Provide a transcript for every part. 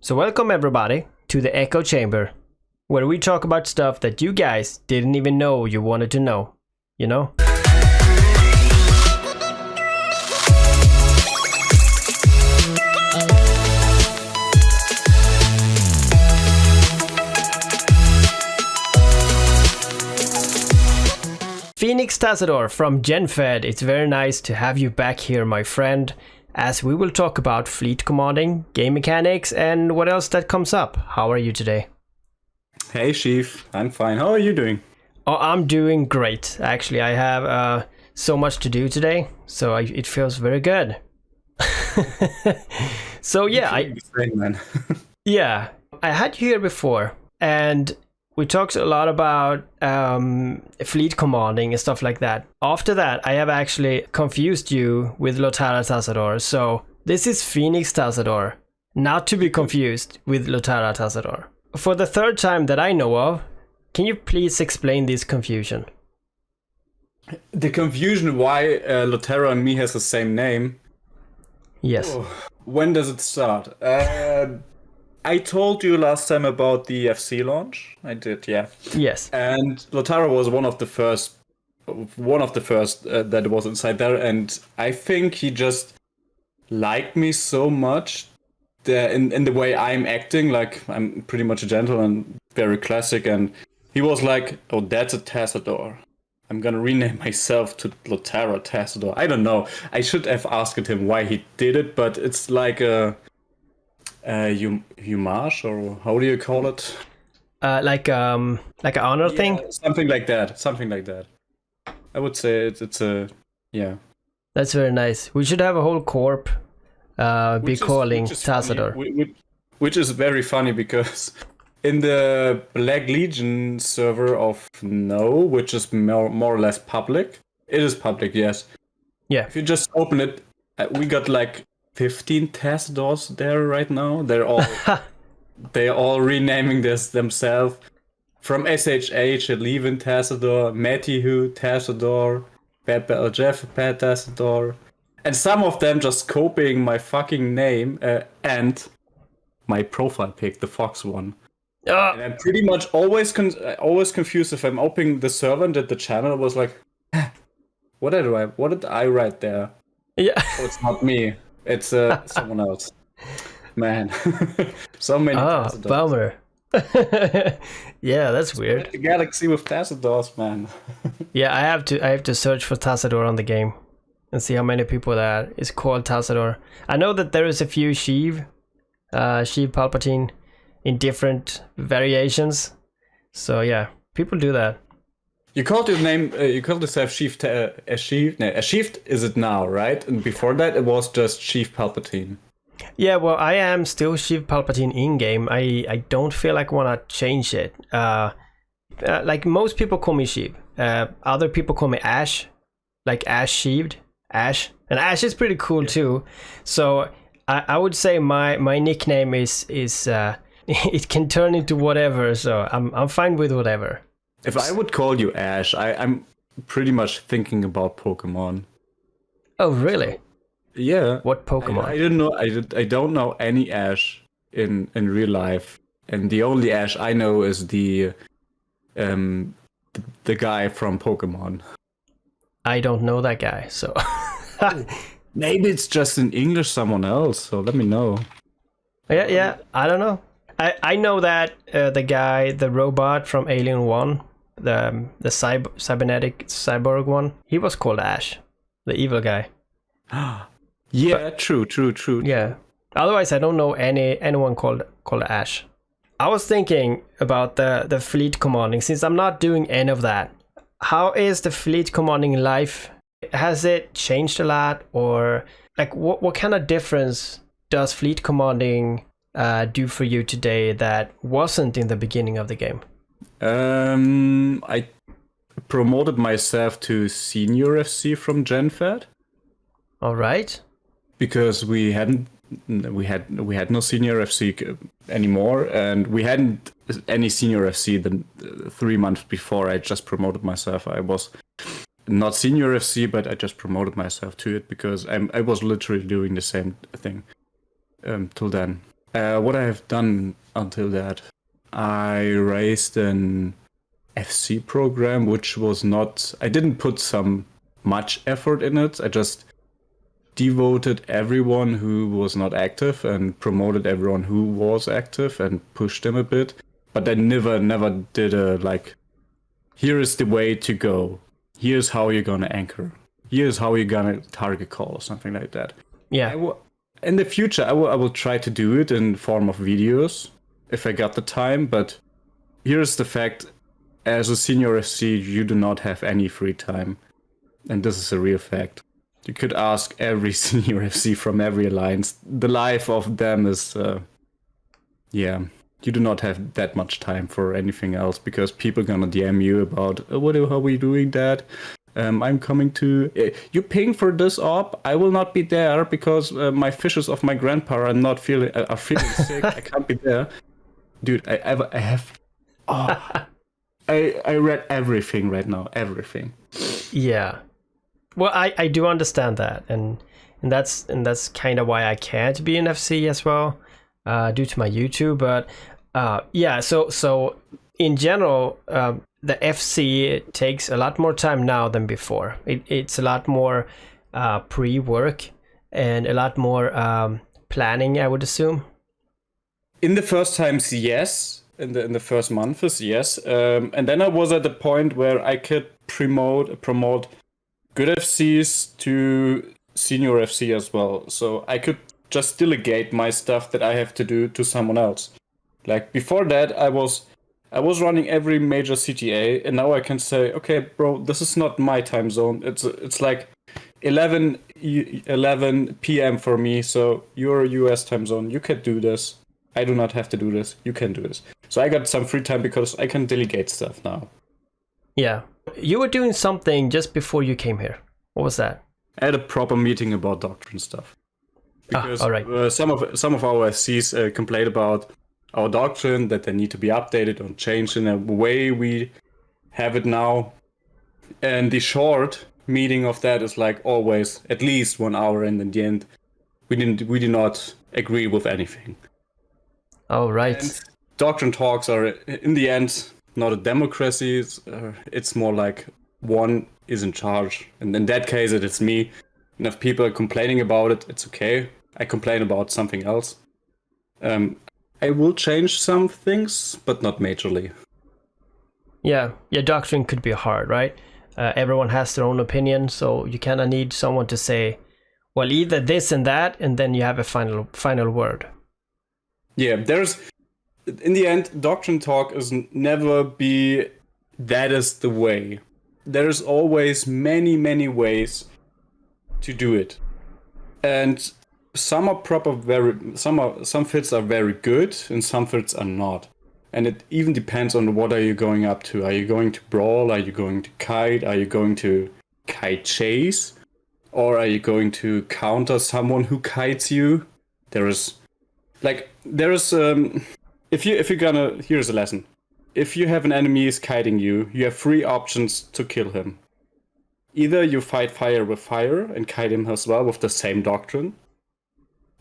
So welcome everybody to the Echo Chamber, where we talk about stuff that you guys didn't even know you wanted to know, you know? Phoenix Tassador from GenFed, it's very nice to have you back here, my friend, as we will talk about fleet commanding, game mechanics, and what else that comes up. How are you today? Hey Sheev, I'm fine. How are you doing? Oh, I'm doing great. Actually, I have so much to do today, so it feels very good. So yeah, yeah, I had you here before, and we talked a lot about fleet commanding and stuff like that. After that, I have actually confused you with Lotara Tassador. So this is Phoenix Tassador, not to be confused with Lotara Tassador. For the third time that I know of, can you please explain this confusion? The confusion why Lotara and me has the same name. Yes. Oh, when does it start? I told you last time about the FC launch. I did, yeah. Yes. And Lotara was one of the first that was inside there, and I think he just liked me so much that in the way I'm acting, like I'm pretty much a gentleman, very classic, and he was like, "Oh, that's a Tassador. I'm gonna rename myself to Lotara Tassador." I don't know. I should have asked him why he did it, but it's like a homage, or how do you call it? Like an honor thing? Something like that. I would say it's a, yeah. That's very nice. We should have a whole corp be calling Tassador. Which is very funny because in the Black Legion server of No, which is more or less public, it is public, yes. Yeah. If you just open it, we got like 15 Tassadors there right now. They're all renaming themselves. From SHH, Levin Tassador, Matthew Tassador, Jeff Tassador, and some of them just copying my fucking name and my profile pic, the Fox one. And I'm pretty much always confused if I'm opening the server and the channel was like, what did I write there? Yeah. Oh, it's not me. It's someone else. Man, so many. Tassadors. Bummer. Yeah, that's weird. The galaxy with Tassadors, man. Yeah, I have to search for Tassador on the game and see how many people that is called Tassador. I know that there is a few Sheev Palpatine in different variations. So yeah, people do that. You called your name. You called yourself Sheev. Sheev is it now, right? And before that, it was just Sheev Palpatine. Yeah, well, I am still Sheev Palpatine in game. I don't feel like I want to change it. Like most people call me Sheev. Other people call me Ash, like Ash Sheeved, Ash, and Ash is pretty cool too. So I would say my nickname is it can turn into whatever. So I'm fine with whatever. If I would call you Ash, I'm pretty much thinking about Pokemon. Oh, really? Yeah. What Pokemon? I don't know. I don't know any Ash in real life, and the only Ash I know is the guy from Pokemon. I don't know that guy, so maybe it's just in English someone else. So let me know. Yeah. I don't know. I know that the guy, the robot from Alien 1, the cybernetic cyborg one, he was called Ash, the evil guy. Yeah, but, true. Yeah. Otherwise, I don't know anyone called Ash. I was thinking about the fleet commanding, since I'm not doing any of that. How is the fleet commanding life? Has it changed a lot, or like what kind of difference does fleet commanding do for you today that wasn't in the beginning of the game? I promoted myself to senior FC from GenFed. All right. Because we had no senior FC anymore, and we hadn't any senior FC than 3 months before I just promoted myself. I was not senior FC, but I just promoted myself to it because I was literally doing the same thing till then. What I have done until that, I raised an FC program, which was not. I didn't put some much effort in it. I just devoted everyone who was not active and promoted everyone who was active and pushed them a bit. But I never did a like, here is the way to go. Here's how you're gonna anchor. Here's how you're gonna target call or something like that. Yeah. In the future, I will try to do it in form of videos if I got the time. But here's the fact: as a senior FC, you do not have any free time, and this is a real fact. You could ask every senior FC from every alliance. The life of them is, you do not have that much time for anything else because people gonna DM you about how are we doing that? I'm coming to you ping for this op. I will not be there because my fishes of my grandpa are feeling sick. I can't be there, dude. I read everything right now. Everything. Yeah. Well, I do understand that, and that's kind of why I can't be an FC as well, due to my YouTube. But so in general, the FC takes a lot more time now than before. It's a lot more pre-work and a lot more planning, I would assume. In the first times, yes. In the first months, yes. And then I was at the point where I could promote good FCs to senior FC as well. So I could just delegate my stuff that I have to do to someone else. Like before that, I was running every major CTA, and now I can say, okay, bro, this is not my time zone. It's like 11 p.m. for me, so you're US time zone. You can do this. I do not have to do this. You can do this. So I got some free time because I can delegate stuff now. Yeah. You were doing something just before you came here. What was that? I had a proper meeting about Doctrine stuff. Because all right. some of our FCs complained about our Doctrine, that they need to be updated or changed in a way we have it now. And the short meeting of that is like always at least 1 hour, and in the end we did not agree with anything. Oh, right. And Doctrine talks are in the end not a democracy. It's more like one is in charge, and in that case it's me. And if people are complaining about it, it's okay. I complain about something else. I will change some things, but not majorly. Yeah, Doctrine could be hard, right? Everyone has their own opinion, so you kind of need someone to say, well, either this and that, and then you have a final word. Yeah, in the end, Doctrine talk is never be that is the way. There's always many ways to do it, and some are some fits are very good, and some fits are not. And it even depends on what are you going up to. Are you going to brawl? Are you going to kite? Are you going to kite chase? Or are you going to counter someone who kites you? Here's a lesson. If you have an enemy is kiting you, you have 3 options to kill him. Either you fight fire with fire and kite him as well with the same Doctrine,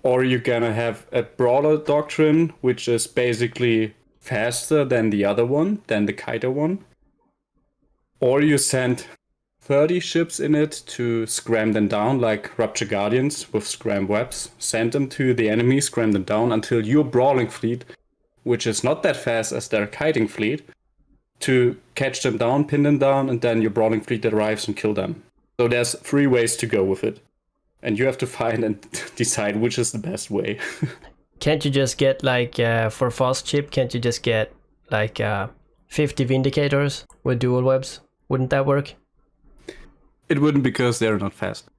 or you're gonna have a brawler Doctrine, which is basically faster than the other one, than the kiter one. Or you send 30 ships in it to scram them down, like Rupture Guardians with scram webs. Send them to the enemy, scram them down until your brawling fleet, which is not that fast as their kiting fleet, to catch them down, pin them down, and then your brawling fleet arrives and kill them. So there's 3 ways to go with it. And you have to find and decide which is the best way. Can't you just get, like, for fast chip, can't you just get, like, 50 Vindicators with dual webs? Wouldn't that work? It wouldn't, because they're not fast.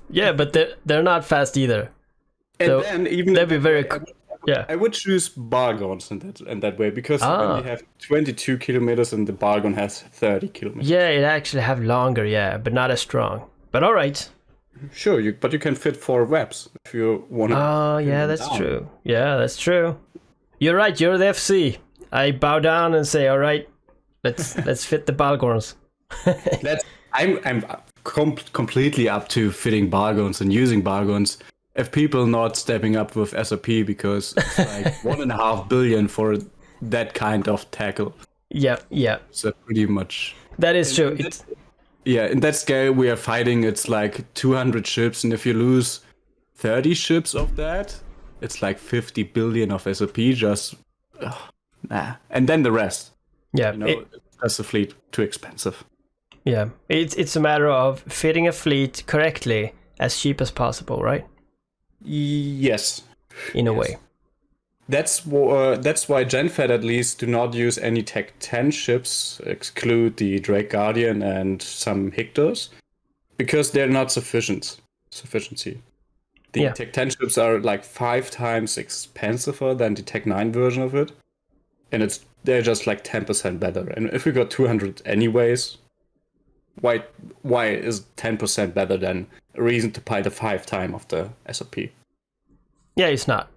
Yeah, but they're not fast either. And so then even that'd be very yeah. I would choose Bargons in that way, because when you have 22 kilometers and the Bargon has 30 kilometers. Yeah, it actually have longer, but not as strong. But all right. Sure, but you can fit 4 webs if you want to. Oh, yeah, that's true. Yeah, that's true. You're right. You're the FC. I bow down and say, all right, let's fit the Bargons. I'm completely up to fitting Bargons and using Bargons. if people not stepping up with SOP, because it's like 1.5 billion for that kind of tackle. Yeah. So pretty much. That is true. In that scale we are fighting, it's like 200 ships, and if you lose 30 ships of that, it's like 50 billion of SOP just and then the rest. Yeah, that's the fleet too expensive. Yeah, it's a matter of fitting a fleet correctly as cheap as possible, right? Yes, in a way. That's why GenFed at least do not use any Tech 10 ships, exclude the Drake Guardian and some Hictors, because they're not sufficiency. The Tech 10 ships are like 5 times expensiver than the Tech 9 version of it, and they're just like 10% better. And if we got 200 anyways, why is 10% better than a reason to buy the 5 time of the SOP? Yeah, it's not.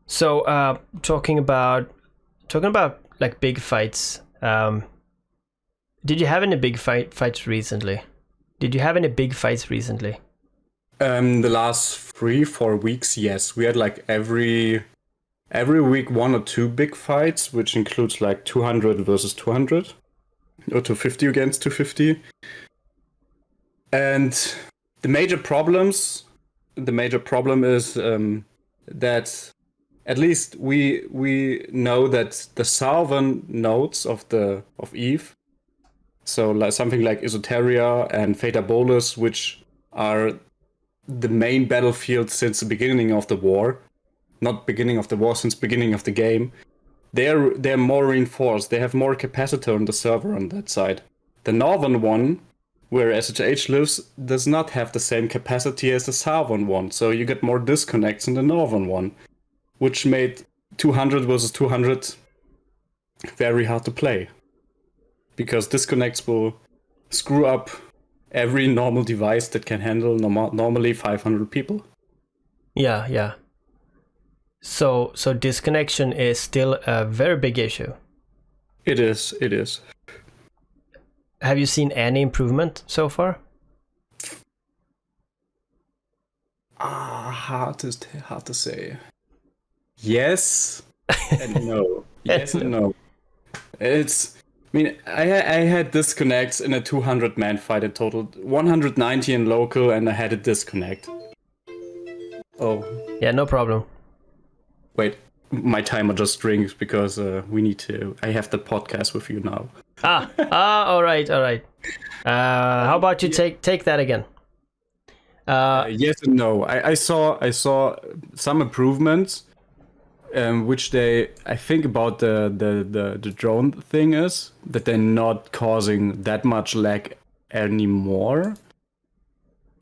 So, talking about like big fights. Did you have any big fights recently? The last 3-4 weeks, yes. We had like every week 1 or 2 big fights, which includes like 200 versus 200 or 250 against 250. And the major problem is that at least we know that the southern nodes of Eve, so like something like Esoteria and Theta Bolus, which are the main battlefield since the beginning of the war, not beginning of the war, since beginning of the game, they're more reinforced. They have more capacitor on the server on that side. The northern one, where SHH lives, does not have the same capacity as the southern one, so you get more disconnects in the northern one, which made 200 versus 200 very hard to play. Because disconnects will screw up every normal device that can handle normally 500 people. Yeah. So disconnection is still a very big issue. It is. Have you seen any improvement so far? Hard to say. Yes and no. Yes and no. I had disconnects in a 200-man fight in total. 190 in local, and I had a disconnect. Oh. Yeah, no problem. Wait, my timer just rings because I have the podcast with you now. All right. How about you take that again? Yes and no. I saw some improvements, which I think about the drone thing is that they're not causing that much lag anymore.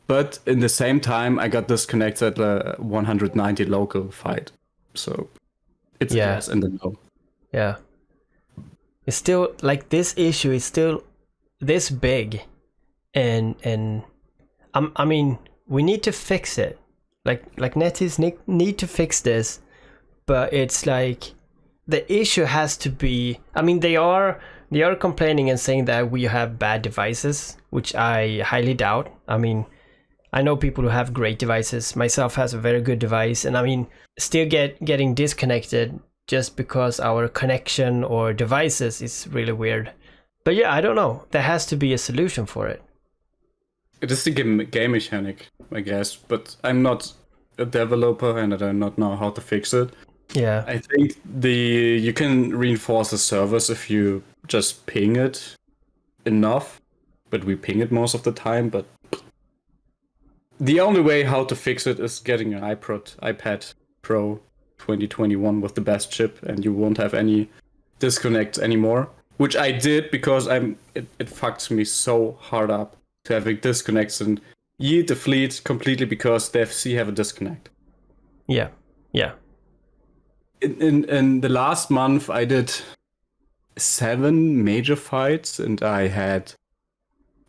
But in the same time, I got disconnected at 190 local fight. So it's a yes and a no. Yeah. It's still like this issue is still this big, and I mean we need to fix it. Like NetEase need to fix this, but it's like the issue has to be. I mean they are complaining and saying that we have bad devices, which I highly doubt. I mean, I know people who have great devices. Myself has a very good device, and I mean still getting disconnected just because our connection or devices is really weird. But yeah, I don't know. There has to be a solution for it. It is the game mechanic, I guess, but I'm not a developer and I do not know how to fix it. Yeah. I think you can reinforce the servers if you just ping it enough, but we ping it most of the time. But the only way how to fix it is getting an iPad Pro 2021 with the best chip, and you won't have any disconnects anymore. Which I did because it fucks me so hard up to having disconnects and yeet the fleet completely because the FC have a disconnect. Yeah. In the last month, I did 7 major fights, and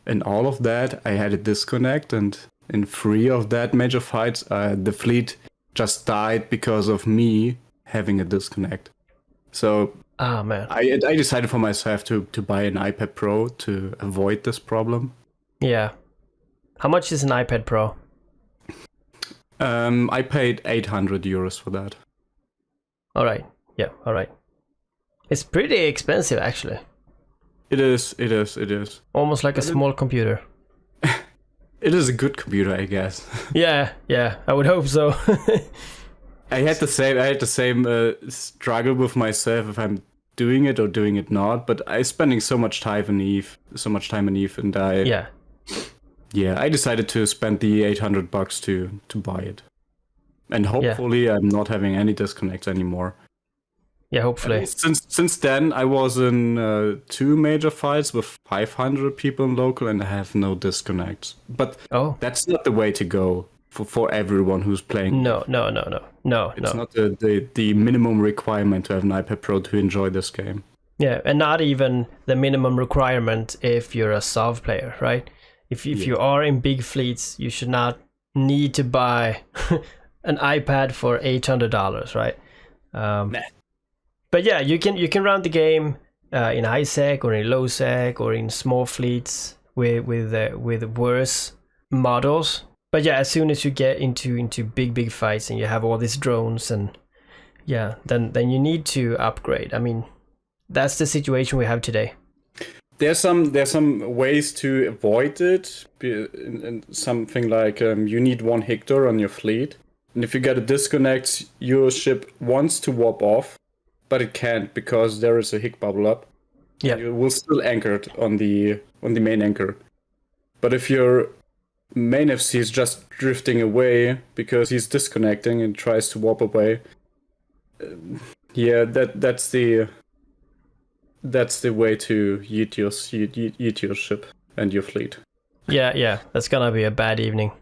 in all of that, I had a disconnect, and in 3 of that major fights, the fleet just died because of me having a disconnect. So man, I decided for myself to buy an iPad Pro to avoid this problem. Yeah. How much is an iPad Pro? I paid 800 euros for that. All right. Yeah. All right. It's pretty expensive, actually. It is. Almost like a small computer. It is a good computer, I guess. Yeah. I would hope so. I had the same struggle with myself if I'm doing it or doing it not. But I'm spending so much time in Eve, and I decided to spend the $800 to buy it, and hopefully I'm not having any disconnects anymore. Yeah, hopefully. Since then, I was in 2 major fights with 500 people in local, and I have no disconnects. But that's not the way to go for everyone who's playing. No. It's not the minimum requirement to have an iPad Pro to enjoy this game. Yeah, and not even the minimum requirement if you're a SOV player, right? If you are in big fleets, you should not need to buy an iPad for $800, right? Nah. But yeah, you can run the game in high sec or in low sec or in small fleets with worse models. But yeah, as soon as you get into big fights and you have all these drones and then you need to upgrade. I mean, that's the situation we have today. There's some ways to avoid it. In something like you need 1 Hector on your fleet, and if you get a disconnect, your ship wants to warp off. But it can't because there is a hic bubble up. Yeah, you will still anchor it on the main anchor. But if your main FC is just drifting away because he's disconnecting and tries to warp away, that's the way to yeet your ship and your fleet. Yeah, that's gonna be a bad evening.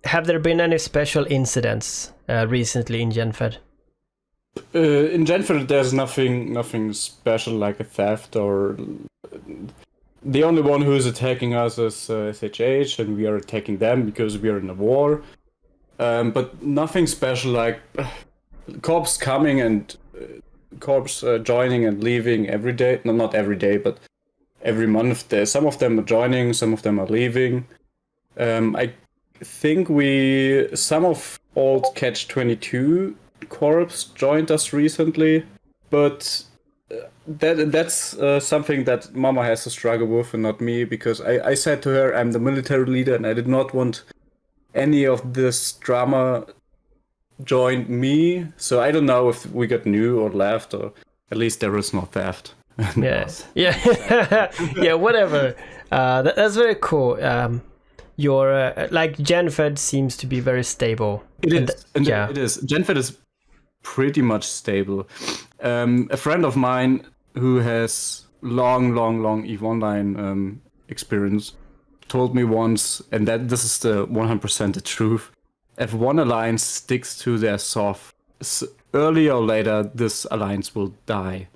Have there been any special incidents recently in GenFed? In Genford, there's nothing special like a theft or. The only one who's attacking us is SHH, and we are attacking them because we are in a war. But nothing special like corps coming and corps joining and leaving every day. No, not every day, but every month. Some of them are joining, some of them are leaving. I think some of old Catch 22 corps joined us recently, but that's something that Mama has to struggle with and not me, because I said to her I'm the military leader and I did not want any of this drama joined me, so I don't know if we got new or left, or at least there is no theft. Yes. Yeah, whatever. That's very cool. Your like GenFed seems to be very stable. It is. GenFed is pretty much stable. A friend of mine who has long EVE Online experience told me once, and that this is the 100% the truth, if one alliance sticks to their SOF, earlier or later this alliance will die.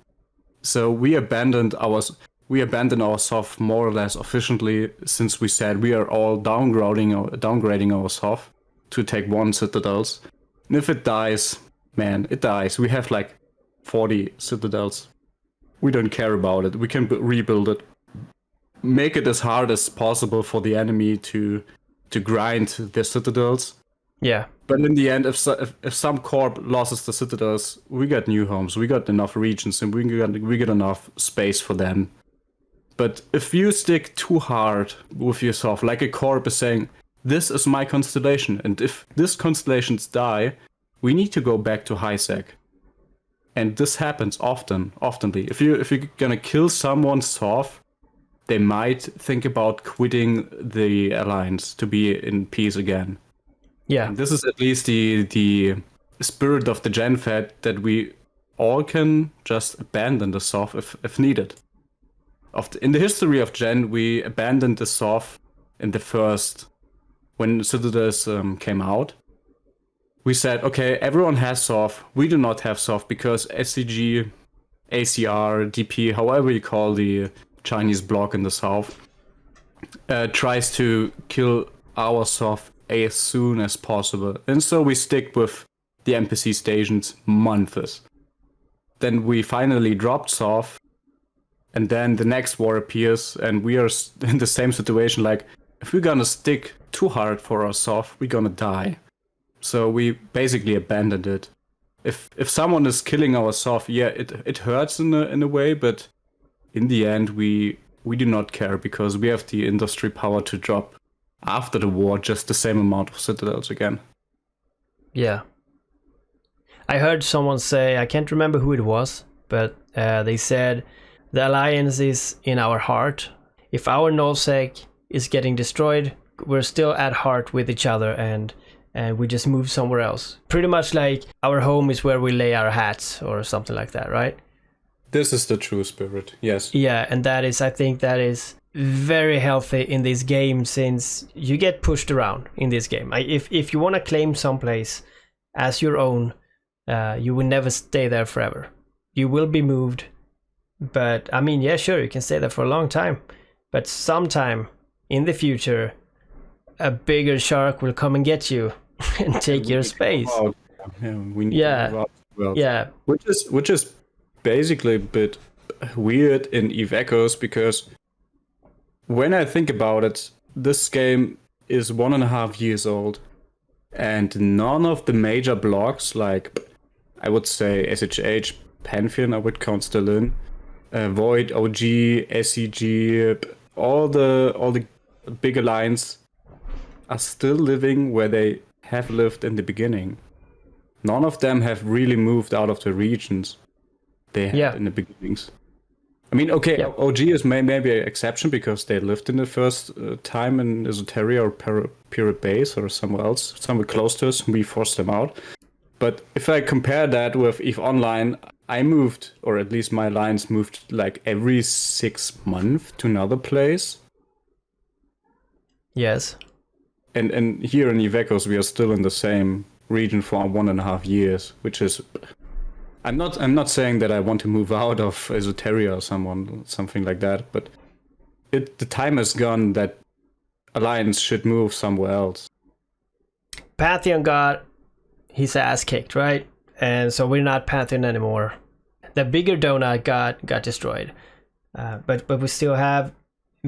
So we abandoned our SOF more or less officially, since we said we are all downgrading our SOF to take 1 citadels. And if it dies, man, it dies. We have like 40 citadels. We don't care about it. We can rebuild it. Make it as hard as possible for the enemy to grind their citadels. Yeah. But in the end, if some corp loses the citadels, we got new homes. We got enough regions, and we got enough space for them. But if you stick too hard with yourself, like a corp is saying, this is my constellation, and if this constellations die, we need to go back to high sec. And this happens oftenly. If you're gonna kill someone soft, they might think about quitting the alliance to be in peace again. Yeah. And this is at least the spirit of the GenFed, that we all can just abandon the SOF if needed. In the history of Gen, we abandoned the SOF in the first, when Citadels came out. We said, okay, everyone has SOF, we do not have SOF, because SCG, ACR, DP, however you call the Chinese bloc in the south, tries to kill our SOF as soon as possible. And so we stick with the NPC stations months. Then we finally dropped SOF, and then the next war appears, and we are in the same situation, like, if we're gonna stick too hard for our SOF, we're gonna die. So we basically abandoned it. If someone is killing our soft, yeah, it hurts in a way, but in the end we do not care because we have the industry power to drop after the war just the same amount of citadels again. Yeah. I heard someone say, I can't remember who it was, but they said the alliance is in our heart. If our nullsec is getting destroyed, we're still at heart with each other, and we just move somewhere else. Pretty much like our home is where we lay our hats or something like that, right? This is the true spirit, yes. Yeah, and I think that is very healthy in this game, since you get pushed around in this game. If you want to claim someplace as your own, you will never stay there forever. You will be moved, but I mean, yeah, sure, you can stay there for a long time, but sometime in the future, a bigger shark will come and get you and take your space. Yeah, we need to move out as well. Yeah. Which is basically a bit weird in Eve Echoes, because when I think about it, this game is 1.5 years old, and none of the major blogs, like I would say SHH, Pantheon, I would count still in, Void, OG, SEG, all the big alliance are still living where they have lived in the beginning. None of them have really moved out of the regions they had in the beginnings. I mean, okay, OG is maybe an exception because they lived in the first time in Esoteria or Pirate Base or somewhere else, somewhere close to us. We forced them out. But if I compare that with EVE Online, I moved, or at least my alliance moved like every 6 months to another place. Yes. And here in EVE Echoes, we are still in the same region for 1.5 years, which is... I'm not saying that I want to move out of Esoteria or something like that, but the time has gone that Alliance should move somewhere else. Pantheon got his ass kicked, right? And so we're not Pantheon anymore. The bigger donut got destroyed, but we still have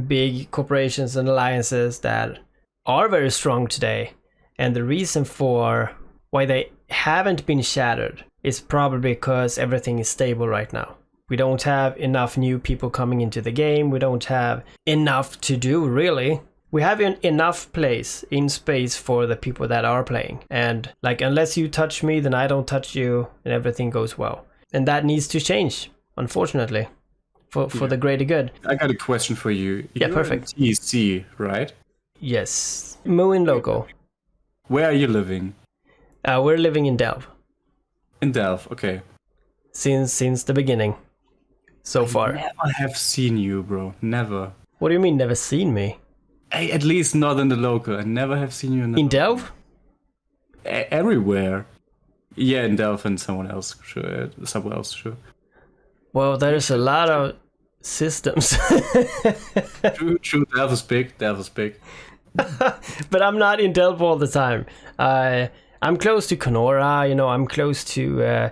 big corporations and alliances that are very strong today, and the reason for why they haven't been shattered is probably because everything is stable right now. We don't have enough new people coming into the game. We don't have enough to do, really. We have enough place in space for the people that are playing, and like, unless you touch me, then I don't touch you, and everything goes well. And that needs to change, unfortunately, for the greater good. I got a question for you. Yeah, perfect. TC, right? Yes. Moon local. Where are you living? We're living in Delve. In Delve, okay. Since the beginning, so far. I never have seen you, bro. Never. What do you mean, never seen me? At least not in the local. I never have seen you in Delve? Everywhere. Yeah, in Delve and somewhere else, sure. Well, there's a lot of systems. True. Delve is big. But I'm not in Delve all the time. I'm close to Kenora, I'm close to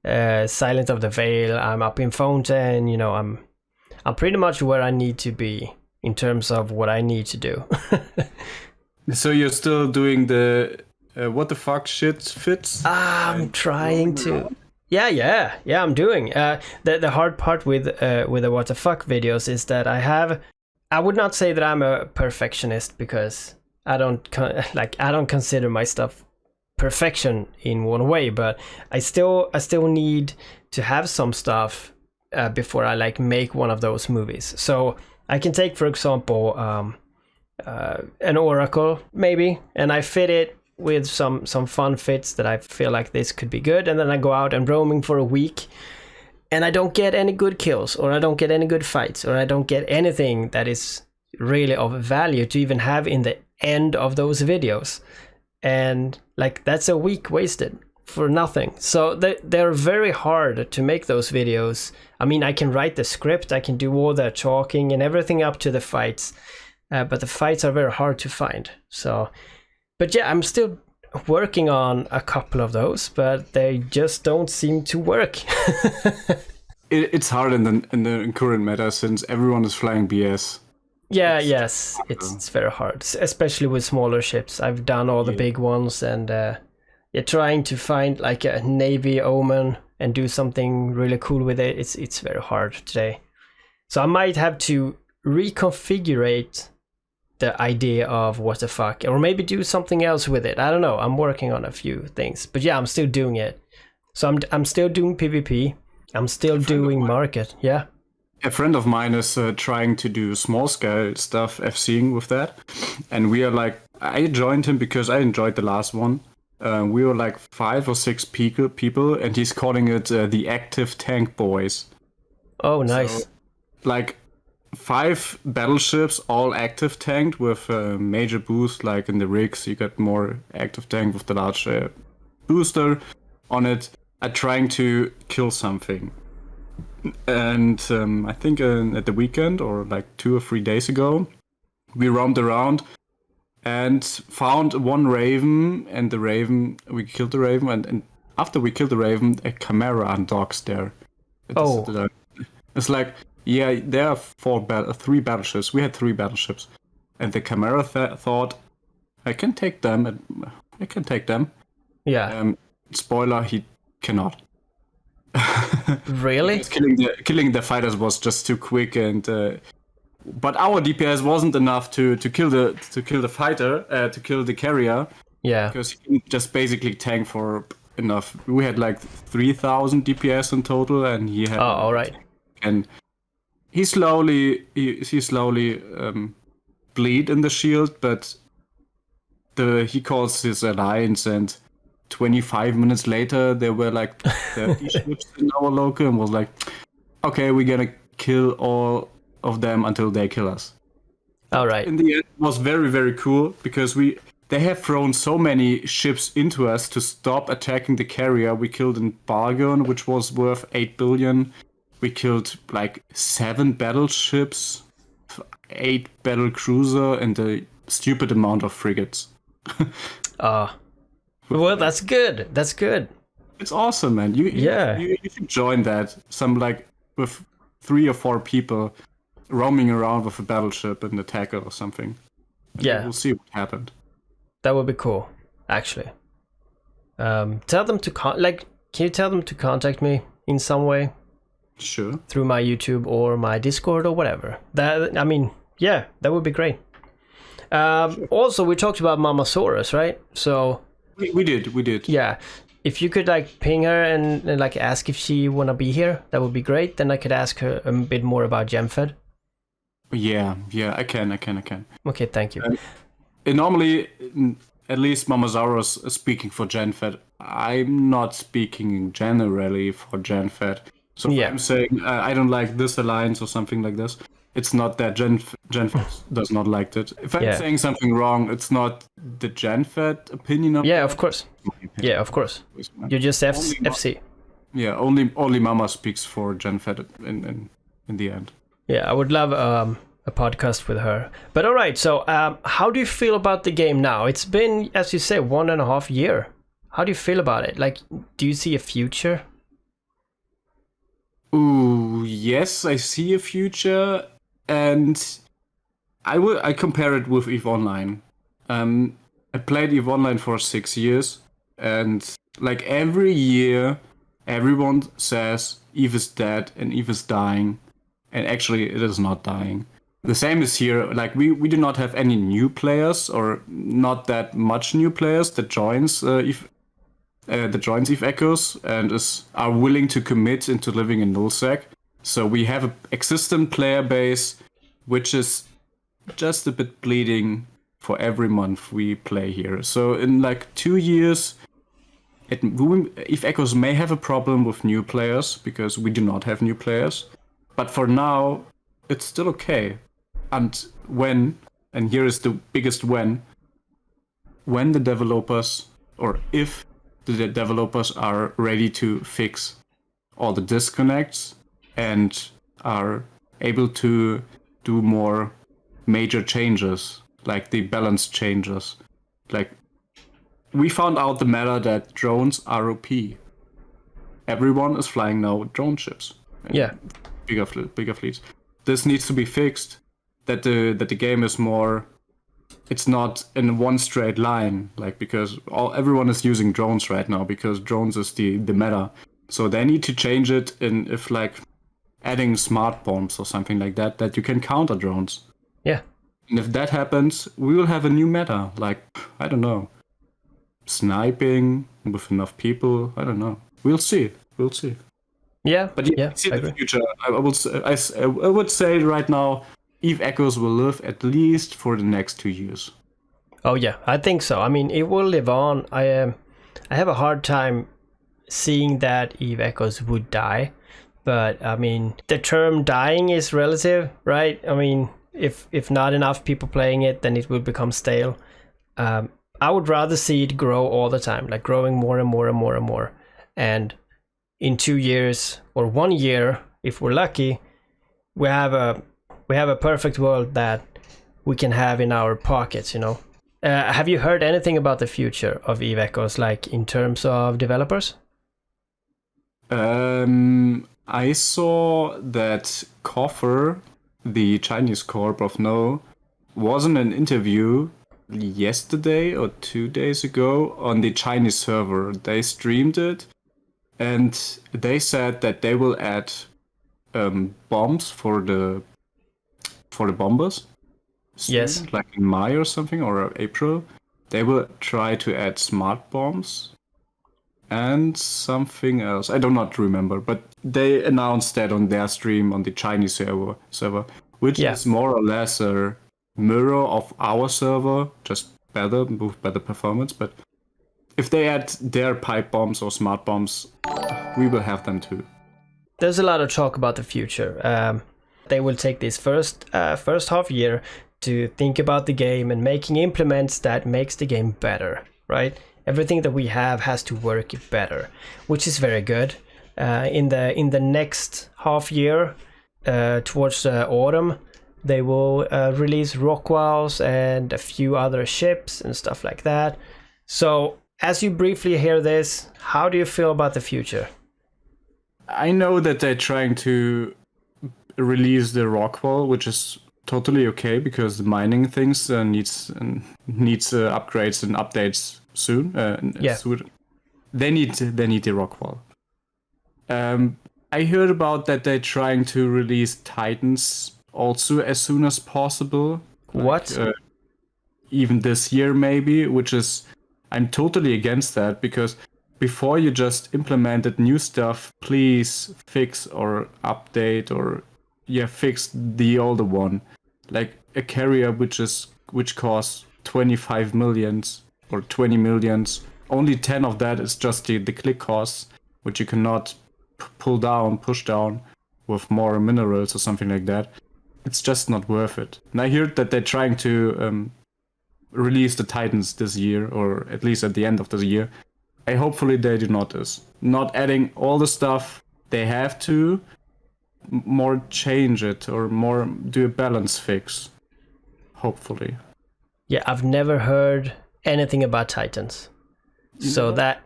Silent of the Veil, I'm up in Fountain, I'm pretty much where I need to be in terms of what I need to do. So you're still doing the what the fuck shit fits? I'm trying to. Yeah, I'm doing. The hard part with the what the fuck videos is that I would not say that I'm a perfectionist, because I don't consider my stuff perfection in one way, but I still need to have some stuff before I make one of those movies. So I can take, for example, an Oracle maybe, and I fit it with some fun fits that I feel like this could be good, and then I go out and roaming for a week, and I don't get any good kills, or I don't get any good fights, or I don't get anything that is really of value to even have in the end of those videos. And that's a week wasted for nothing. So they're very hard to make those videos. I mean, I can write the script, I can do all the talking and everything up to the fights, but the fights are very hard to find. So, but yeah, I'm still working on a couple of those, but they just don't seem to work. It's hard in the current meta, since everyone is flying BS. Yeah, yes, it's very hard, especially with smaller ships. I've done all the big ones, and trying to find like a Navy Omen and do something really cool with it, it's very hard today. So I might have to reconfigure the idea of what the fuck, or maybe do something else with it. I don't know. I'm working on a few things, but yeah, I'm still doing it. So I'm still doing PvP. I'm still doing market. Yeah. A friend of mine is trying to do small scale stuff, FCing with that, and we are like, I joined him because I enjoyed the last one. We were like 5 or 6 people, and he's calling it the Active Tank Boys. Oh, nice. So, like 5 battleships, all active tanked with a major boost, like in the rigs, you got more active tank with the large booster on it, are trying to kill something. And I think at the weekend, or like 2 or 3 days ago, we roamed around and found one raven, and we killed the raven, and after we killed the raven, a chimera undocks there. It's like, yeah, there are 3 battleships. We had 3 battleships, and the chimera thought, I can take them. Yeah. Spoiler: he cannot. Really? Killing the fighters was just too quick, and but our DPS wasn't enough to kill the fighter, to kill the carrier. Yeah. Because he can just basically tank for enough. We had like 3,000 DPS in total, and he had. Oh, all right. And he slowly bleed in the shield, but he calls his alliance, and 25 minutes later there were like 30 ships in our local, and was like, okay, we're gonna kill all of them until they kill us. All right. In the end, it was very, very cool, because they have thrown so many ships into us to stop attacking the carrier. We killed a Bargain, which was worth 8 billion. We killed like 7 battleships, 8 battle cruiser, and a stupid amount of frigates. Well, that's good. That's good. It's awesome, man. You should join that. Some like with 3 or 4 people roaming around with a battleship and attacker or something. And we'll see what happened. That would be cool, actually. Tell them to can you tell them to contact me in some way? Sure. Through my YouTube or my Discord or whatever. That would be great. Sure. Also, we talked about Mamasaurus, right? So we did. Yeah. If you could like ping her and like ask if she wanna be here, that would be great. Then I could ask her a bit more about GenFed. Yeah, I can. Okay, thank you. And normally, at least Mamasaurus is speaking for GenFed. I'm not speaking generally for GenFed. So if I'm saying I don't like this alliance or something like this, it's not that GenFed does not like it. If I'm saying something wrong, it's not the GenFed opinion of of course. Yeah, of course. You just FC. Yeah, only Mama speaks for GenFed in the end. Yeah, I would love a podcast with her. But all right, so how do you feel about the game now? It's been, as you say, 1.5 years. How do you feel about it? Like, do you see a future? Ooh, yes, I see a future, and I compare it with EVE Online. I played EVE Online for 6 years, and like every year, everyone says EVE is dead and EVE is dying, and actually it is not dying. The same is here. Like we do not have any new players, or not that much new players that joins EVE. That joins EVE Echoes and are willing to commit into living in nullsec. So we have an existing player base, which is just a bit bleeding for every month we play here. So in like 2 years, EVE Echoes may have a problem with new players, because we do not have new players. But for now, it's still okay. And here is the biggest when the developers, or if the developers are ready to fix all the disconnects and are able to do more major changes, like the balance changes. Like, we found out the meta that drones are OP. Everyone is flying now drone ships. Yeah. Bigger fleets. This needs to be fixed, that the game is more it's not in one straight line, like because everyone is using drones right now because drones is the meta. So they need to change it in if like adding smart bombs or something like that you can counter drones. Yeah. And if that happens, we will have a new meta. Like, I don't know, sniping with enough people. I don't know. We'll see. Yeah. But yeah, see the future. I would say right now, Eve Echoes will live at least for the next 2 years. Oh yeah, I think so. I mean, it will live on. I have a hard time seeing that Eve Echoes would die, but I mean, the term dying is relative, right? I mean, if not enough people playing it, then it will become stale. I would rather see it grow all the time, like growing more and more and more and more. And in 2 years or 1 year, if we're lucky, we have a perfect world that we can have in our pockets, you know. Have you heard anything about the future of Eve Echoes, like in terms of developers? I saw that Koffer, the Chinese corp of No, was in an interview yesterday or 2 days ago on the Chinese server. They streamed it, and they said that they will add bombs for the bombers. Soon, Yes. like in May or something, or April. They will try to add smart bombs and something else. I do not remember, but they announced that on their stream on the Chinese server, which is more or less a mirror of our server, just better, with better performance. But if they add their pipe bombs or smart bombs, we will have them too. There's a lot of talk about the future. They will take this first half year to think about the game and making implements that makes the game better, right? Everything that we have has to work better, which is very good. In the next half year, towards autumn, they will release Rockwalls and a few other ships and stuff like that. So, as you briefly hear this, how do you feel about the future? I know that they're trying to release the Rockwall, which is totally okay because the mining things needs upgrades and updates soon. Soon. They need the Rockwall. I heard about that they're trying to release Titans also as soon as possible. What? Even this year maybe, which is I'm totally against that because before you just implemented new stuff, please fix or update or fix the older one. Like a carrier which costs 25 millions or 20 millions. Only 10 of that is just the click costs, which you cannot push down with more minerals or something like that. It's just not worth it. And I heard that they're trying to release the Titans this year, or at least at the end of this year. Hopefully they do not this. Not adding all the stuff they have to, more change it or more do a balance fix. Hopefully. Yeah, I've never heard anything about Titans. So that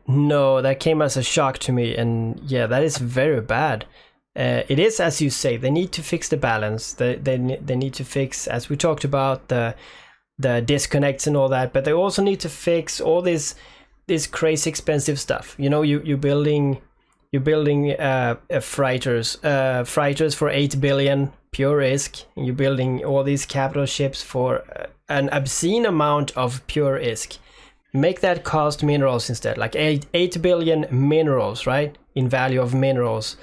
came as a shock to me, and yeah, that is very bad. It is, as you say, they need to fix the balance. They need to fix, as we talked about, the disconnects and all that, but they also need to fix all this crazy expensive stuff. You know, you're building freighters for 8 billion pure ISK, and you're building all these capital ships for an obscene amount of pure ISK. Make that cost minerals instead, like 8 billion minerals, right? In value of minerals.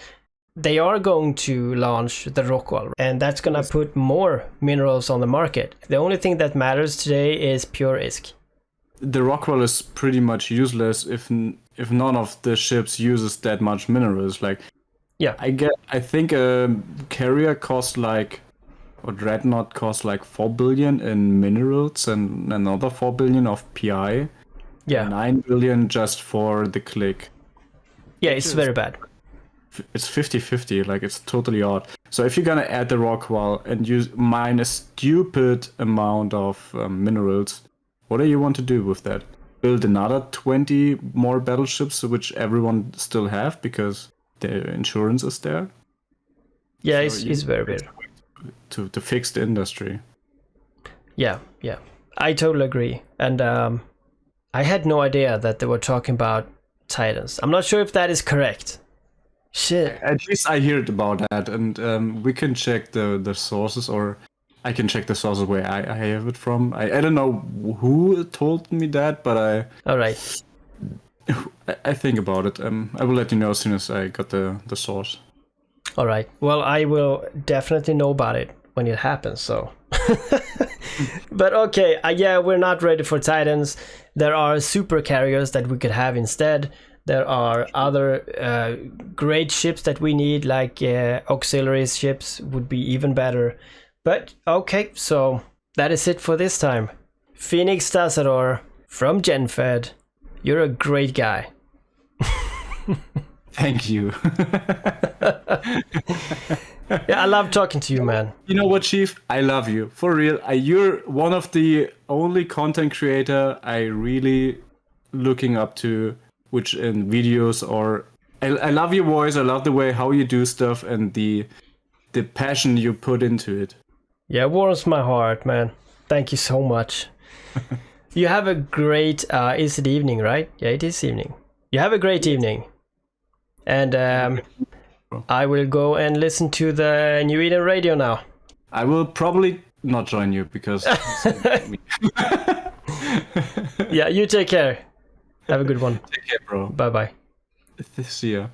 They are going to launch the Rockwall, and that's gonna put more minerals on the market. The only thing that matters today is pure ISK. The Rockwall is pretty much useless if none of the ships uses that much minerals. Like, yeah, I think a carrier costs like, or Dreadnought costs like 4 billion in minerals and another 4 billion of PI. Yeah, 9 billion just for the click. Yeah, it's very bad. It's 50-50, like it's totally odd. So if you're gonna add the Rockwall and you mine a stupid amount of minerals, what do you want to do with that? Build another 20 more battleships, which everyone still have because the insurance is there? Yeah, so it's very weird. To fix the industry. Yeah. I totally agree. And I had no idea that they were talking about Titans. I'm not sure if that is correct. Shit. At least I heard about that, and we can check the sources, or I can check the sources where I have it from. I don't know who told me that, but All right. I think about it. I will let you know as soon as I got the source. All right. Well, I will definitely know about it when it happens. So, but okay. Yeah, we're not ready for Titans. There are super carriers that we could have instead. There are other great ships that we need, like auxiliary ships would be even better. But okay, so that is it for this time. Phoenix Tassador from GenFed. You're a great guy. Thank you. Yeah, I love talking to you, man. You know what, Sheev? I love you. For real. You're one of the only content creator I really looking up to, which in videos, or I love your voice. I love the way how you do stuff and the passion you put into it. Yeah, it warms my heart, man. Thank you so much. You have a great, is it evening, right? Yeah, it is evening. You have a great evening. And I will go and listen to the New Eden radio now. I will probably not join you because... Yeah, you take care. Have a good one. Take care, bro. Bye-bye. See ya.